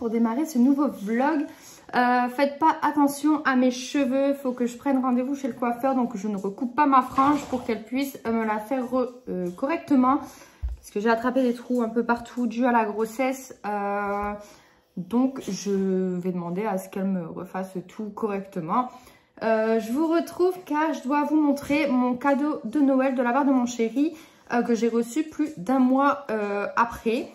pour démarrer ce nouveau vlog. Faites pas attention à mes cheveux, il faut que je prenne rendez-vous chez le coiffeur, donc je ne recoupe pas ma frange pour qu'elle puisse me la faire correctement. Parce que j'ai attrapé des trous un peu partout dû à la grossesse. Donc je vais demander à ce qu'elle me refasse tout correctement. Je vous retrouve car je dois vous montrer mon cadeau de Noël de la part de mon chéri que j'ai reçu plus d'un mois après.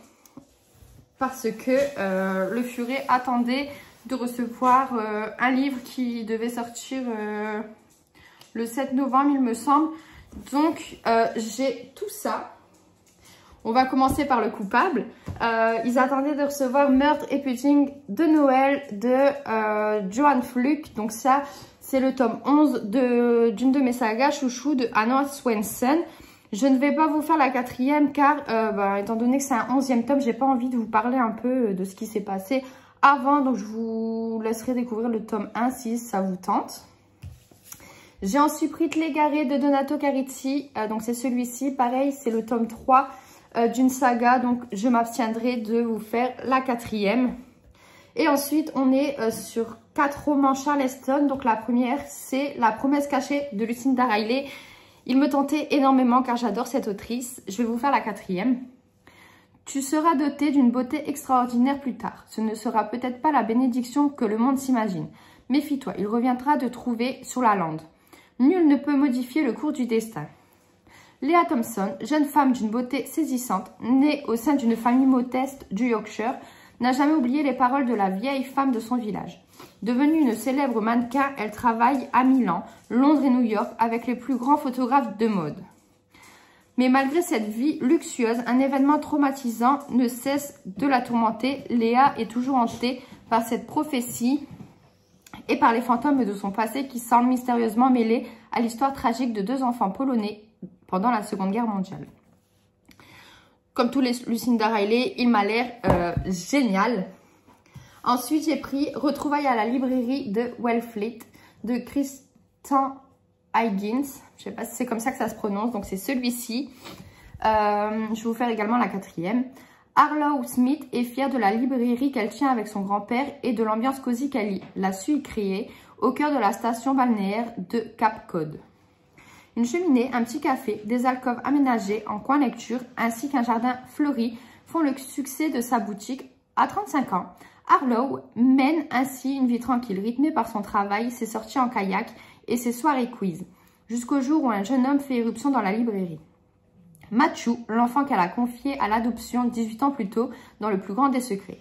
Parce que le furet attendait de recevoir un livre qui devait sortir le 7 novembre il me semble. Donc j'ai tout ça. On va commencer par le coupable. Ils attendaient de recevoir Meurtre et Pudding de Noël de Johan Fluke. Donc ça, c'est le tome 11 d'une de mes sagas chouchou de Anna Swenson. Je ne vais pas vous faire la 4e car, étant donné que c'est un 11e tome, j'ai pas envie de vous parler un peu de ce qui s'est passé avant. Donc je vous laisserai découvrir le tome 1 si ça vous tente. J'ai ensuite pris Tlégaré de Donato Carriti. Donc c'est celui-ci. Pareil, c'est le tome 3 d'une saga. Donc je m'abstiendrai de vous faire la 4e. Et ensuite, on est sur 4 romans Charleston. Donc la première, c'est La promesse cachée de Lucinda Riley. Il me tentait énormément car j'adore cette autrice. Je vais vous faire la 4e. Tu seras doté d'une beauté extraordinaire plus tard. Ce ne sera peut-être pas la bénédiction que le monde s'imagine. Méfie-toi, il reviendra de trouver sur la lande. Nul ne peut modifier le cours du destin. Léa Thompson, jeune femme d'une beauté saisissante, née au sein d'une famille modeste du Yorkshire, n'a jamais oublié les paroles de la vieille femme de son village. Devenue une célèbre mannequin, elle travaille à Milan, Londres et New York avec les plus grands photographes de mode. Mais malgré cette vie luxueuse, un événement traumatisant ne cesse de la tourmenter. Léa est toujours hantée par cette prophétie et par les fantômes de son passé qui semblent mystérieusement mêlés à l'histoire tragique de 2 enfants polonais pendant la Seconde Guerre mondiale. Comme tous les Lucinda Riley, il m'a l'air génial. Ensuite, j'ai pris Retrouvailles à la librairie de Wellfleet de Kristen Higgins. Je ne sais pas si c'est comme ça que ça se prononce, donc c'est celui-ci. Je vais vous faire également la 4e. Harlow Smith est fière de la librairie qu'elle tient avec son grand-père et de l'ambiance cosy qu'elle l'a su y créer au cœur de la station balnéaire de Cape Cod. Une cheminée, un petit café, des alcôves aménagées en coin lecture ainsi qu'un jardin fleuri font le succès de sa boutique. À 35 ans, Harlow mène ainsi une vie tranquille rythmée par son travail, ses sorties en kayak et ses soirées quiz, jusqu'au jour où un jeune homme fait irruption dans la librairie. Matthew, l'enfant qu'elle a confié à l'adoption 18 ans plus tôt, dans le plus grand des secrets.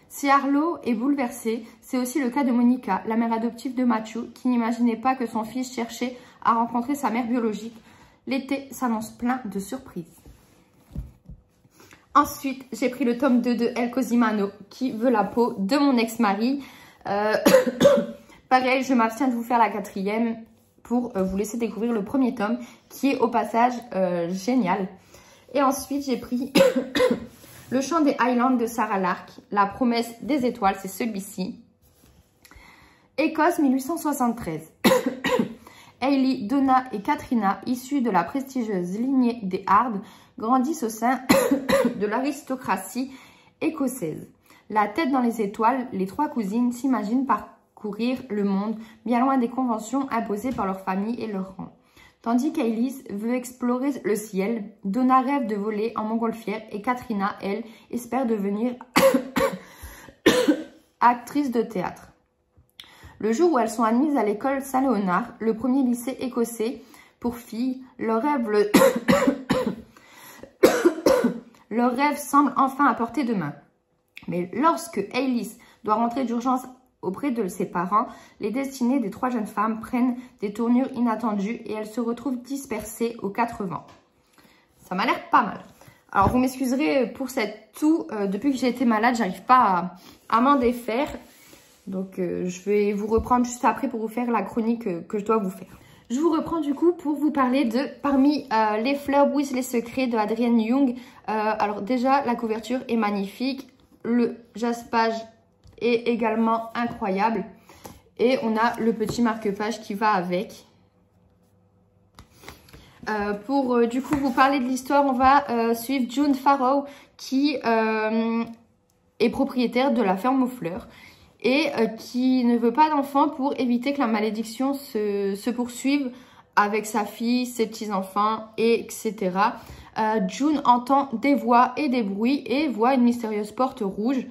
Si Harlow est bouleversée, c'est aussi le cas de Monica, la mère adoptive de Matthew, qui n'imaginait pas que son fils cherchait à rencontrer sa mère biologique. L'été s'annonce plein de surprises. Ensuite, j'ai pris le tome 2 de El Cosimano, qui veut la peau de mon ex-mari. Pareil, je m'abstiens de vous faire la 4e pour vous laisser découvrir le premier tome, qui est au passage génial. Et ensuite, j'ai pris Le chant des Highlands de Sarah Lark, La promesse des étoiles, c'est celui-ci. Écosse 1873. Hayley, Donna et Katrina, issues de la prestigieuse lignée des Hards, grandissent au sein de l'aristocratie écossaise. La tête dans les étoiles, les 3 cousines s'imaginent parcourir le monde, bien loin des conventions imposées par leur famille et leur rang. Tandis qu'Hayley veut explorer le ciel, Donna rêve de voler en montgolfière et Katrina, elle, espère devenir actrice de théâtre. Le jour où elles sont admises à l'école Saint-Léonard, le premier lycée écossais pour filles, leur rêve semble enfin à portée de main. Mais lorsque Hayley doit rentrer d'urgence auprès de ses parents, les destinées des 3 jeunes femmes prennent des tournures inattendues et elles se retrouvent dispersées aux 4 vents. Ça m'a l'air pas mal. Alors vous m'excuserez pour cette toux, depuis que j'ai été malade, j'arrive pas à m'en défaire. Donc je vais vous reprendre juste après pour vous faire la chronique que je dois vous faire. Je vous reprends du coup pour vous parler de Parmi les fleurs brisent les secrets de Adrienne Young. Alors déjà la couverture est magnifique, le jaspage est également incroyable et on a le petit marque-page qui va avec. Pour du coup vous parler de l'histoire, on va suivre June Farrow qui est propriétaire de la ferme aux fleurs et qui ne veut pas d'enfants pour éviter que la malédiction se poursuive avec sa fille, ses petits-enfants, etc. June entend des voix et des bruits et voit une mystérieuse porte rouge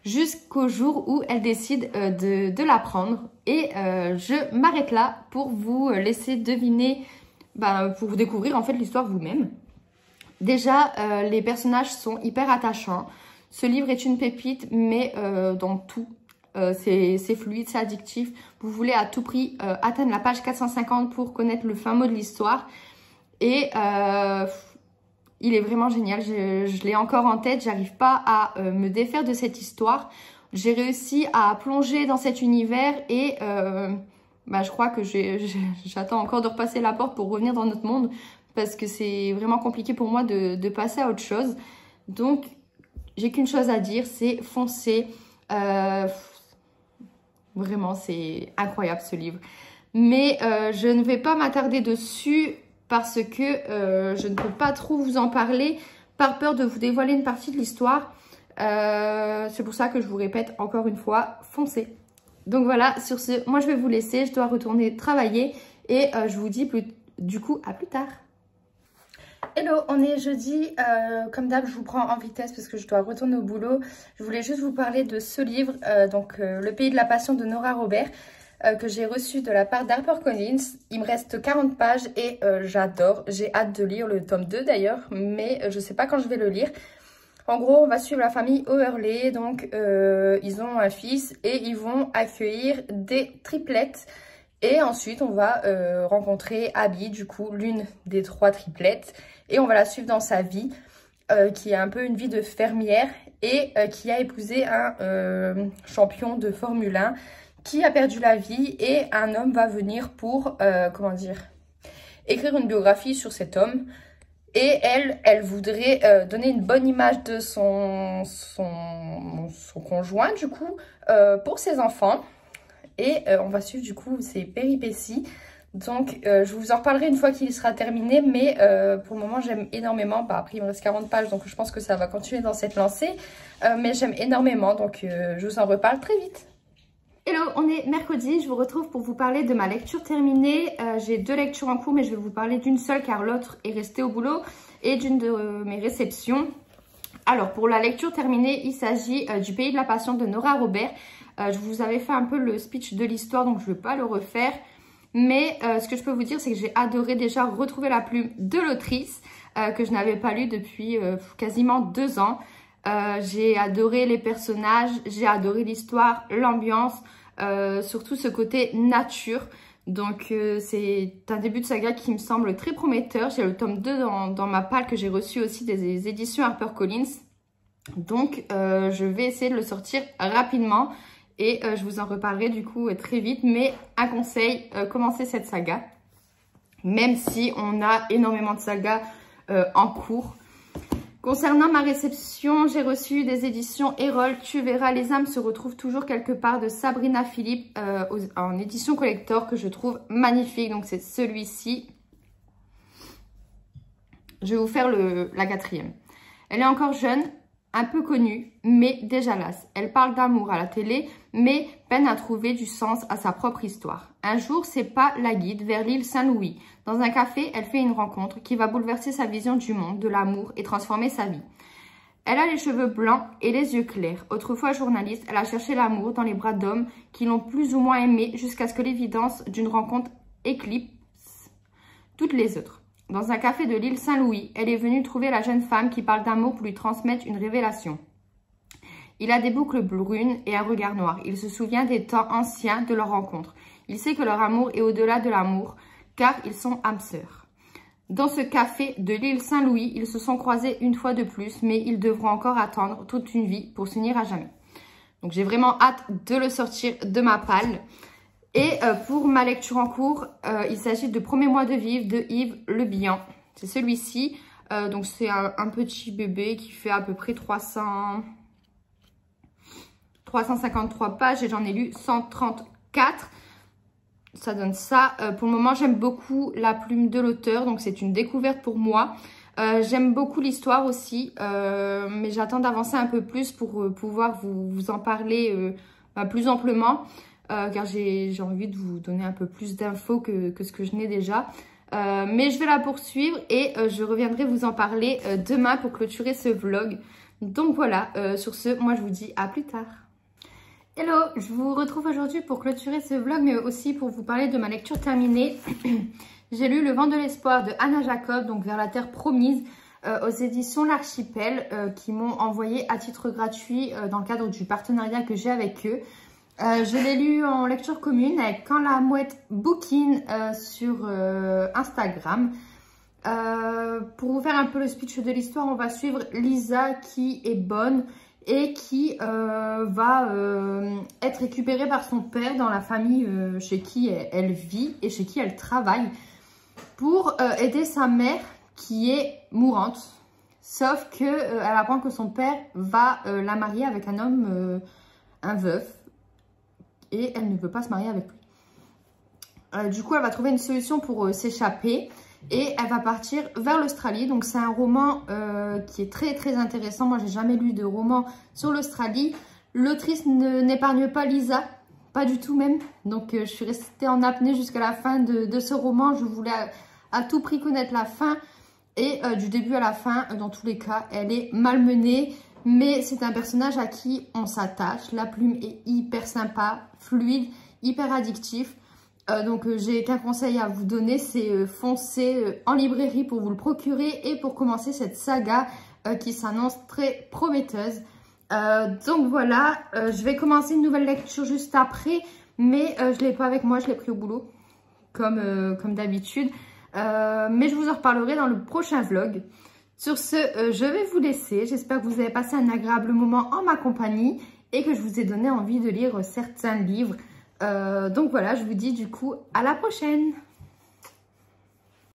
jusqu'au jour où elle décide de la prendre. Et je m'arrête là pour vous laisser deviner, pour vous découvrir en fait l'histoire vous-même. Déjà, les personnages sont hyper attachants. Ce livre est une pépite, mais dans tout. C'est fluide, c'est addictif. Vous voulez à tout prix atteindre la page 450 pour connaître le fin mot de l'histoire. Et il est vraiment génial. Je l'ai encore en tête. J'arrive pas à me défaire de cette histoire. J'ai réussi à plonger dans cet univers et je crois que j'attends encore de repasser la porte pour revenir dans notre monde parce que c'est vraiment compliqué pour moi de passer à autre chose. Donc, j'ai qu'une chose à dire, c'est foncez. Vraiment, c'est incroyable ce livre. Mais je ne vais pas m'attarder dessus parce que je ne peux pas trop vous en parler par peur de vous dévoiler une partie de l'histoire. C'est pour ça que je vous répète encore une fois, foncez. Donc voilà, sur ce, moi je vais vous laisser, je dois retourner travailler et je vous dis du coup à plus tard. Hello, on est jeudi, comme d'hab je vous prends en vitesse parce que je dois retourner au boulot. Je voulais juste vous parler de ce livre, Le Pays de la Passion de Nora Robert, que j'ai reçu de la part d'HarperCollins. Il me reste 40 pages et j'adore, j'ai hâte de lire le tome 2 d'ailleurs, mais je sais pas quand je vais le lire. En gros, on va suivre la famille Overley, donc ils ont un fils et ils vont accueillir des triplettes. Et ensuite, on va rencontrer Abby, du coup, l'une des 3 triplettes. Et on va la suivre dans sa vie, qui a un peu une vie de fermière et qui a épousé un champion de Formule 1 qui a perdu la vie. Et un homme va venir pour, écrire une biographie sur cet homme. Et elle voudrait donner une bonne image de son conjoint, du coup, pour ses enfants. Et on va suivre du coup ses péripéties. Donc je vous en reparlerai une fois qu'il sera terminé. Mais pour le moment j'aime énormément. Après il me reste 40 pages donc je pense que ça va continuer dans cette lancée. Mais j'aime énormément donc je vous en reparle très vite. Hello, on est mercredi. Je vous retrouve pour vous parler de ma lecture terminée. J'ai 2 lectures en cours mais je vais vous parler d'une seule car l'autre est restée au boulot. Et d'une de mes réceptions. Alors pour la lecture terminée il s'agit du Pays de la Passion de Nora Robert. Je vous avais fait un peu le speech de l'histoire, donc je ne vais pas le refaire. Mais ce que je peux vous dire, c'est que j'ai adoré déjà retrouver la plume de l'autrice, que je n'avais pas lu depuis quasiment 2 ans. J'ai adoré les personnages, j'ai adoré l'histoire, l'ambiance, surtout ce côté nature. Donc c'est un début de saga qui me semble très prometteur. J'ai le tome 2 dans ma palle que j'ai reçu aussi des éditions HarperCollins. Donc je vais essayer de le sortir rapidement. Et je vous en reparlerai du coup très vite. Mais un conseil, commencez cette saga. Même si on a énormément de sagas en cours. Concernant ma réception, j'ai reçu des éditions Erol. Tu verras, les âmes se retrouvent toujours quelque part de Sabrina Philippe en édition collector que je trouve magnifique. Donc c'est celui-ci. Je vais vous faire la 4e. Elle est encore jeune. Un peu connue, mais déjà lasse. Elle parle d'amour à la télé, mais peine à trouver du sens à sa propre histoire. Un jour, ses pas la guident vers l'île Saint-Louis. Dans un café, elle fait une rencontre qui va bouleverser sa vision du monde, de l'amour et transformer sa vie. Elle a les cheveux blancs et les yeux clairs. Autrefois journaliste, elle a cherché l'amour dans les bras d'hommes qui l'ont plus ou moins aimée jusqu'à ce que l'évidence d'une rencontre éclipse toutes les autres. Dans un café de l'île Saint-Louis, elle est venue trouver la jeune femme qui parle d'amour pour lui transmettre une révélation. Il a des boucles brunes et un regard noir. Il se souvient des temps anciens de leur rencontre. Il sait que leur amour est au-delà de l'amour, car ils sont âmes sœurs. Dans ce café de l'île Saint-Louis, ils se sont croisés une fois de plus, mais ils devront encore attendre toute une vie pour s'unir à jamais. Donc j'ai vraiment hâte de le sortir de ma palle. Et pour ma lecture en cours, il s'agit de Premier mois de vivre de Yves Le Bihan. C'est celui-ci. Donc c'est un petit bébé qui fait à peu près 353 pages et j'en ai lu 134. Ça donne ça. Pour le moment, j'aime beaucoup la plume de l'auteur. Donc c'est une découverte pour moi. J'aime beaucoup l'histoire aussi, mais j'attends d'avancer un peu plus pour pouvoir vous en parler plus amplement, car j'ai envie de vous donner un peu plus d'infos que ce que je n'ai déjà. Mais je vais la poursuivre et je reviendrai vous en parler demain pour clôturer ce vlog. Donc voilà, sur ce, moi je vous dis à plus tard. Hello, je vous retrouve aujourd'hui pour clôturer ce vlog, mais aussi pour vous parler de ma lecture terminée. J'ai lu Le vent de l'espoir de Anna Jacob, donc Vers la terre promise, aux éditions L'Archipel, qui m'ont envoyé à titre gratuit dans le cadre du partenariat que j'ai avec eux. Je l'ai lu en lecture commune avec Quand la mouette bouquine sur Instagram. Pour vous faire un peu le speech de l'histoire, on va suivre Lisa qui est bonne et qui va être récupérée par son père dans la famille chez qui elle vit et chez qui elle travaille pour aider sa mère qui est mourante. Sauf qu'elle apprend que son père va la marier avec un homme, un veuf, et elle ne veut pas se marier avec lui. Du coup, elle va trouver une solution pour s'échapper. Et elle va partir vers l'Australie. Donc c'est un roman qui est très très intéressant. Moi j'ai jamais lu de roman sur l'Australie. L'autrice n'épargne pas Lisa, pas du tout même. Donc je suis restée en apnée jusqu'à la fin de ce roman. Je voulais à tout prix connaître la fin. Et du début à la fin, dans tous les cas, elle est malmenée. Mais c'est un personnage à qui on s'attache. La plume est hyper sympa, fluide, hyper addictif. Donc j'ai qu'un conseil à vous donner, c'est foncer en librairie pour vous le procurer et pour commencer cette saga qui s'annonce très prometteuse. Donc voilà, je vais commencer une nouvelle lecture juste après, mais je ne l'ai pas avec moi, je l'ai pris au boulot, comme d'habitude. Mais je vous en reparlerai dans le prochain vlog. Sur ce, je vais vous laisser. J'espère que vous avez passé un agréable moment en ma compagnie et que je vous ai donné envie de lire certains livres. Donc voilà, je vous dis du coup à la prochaine.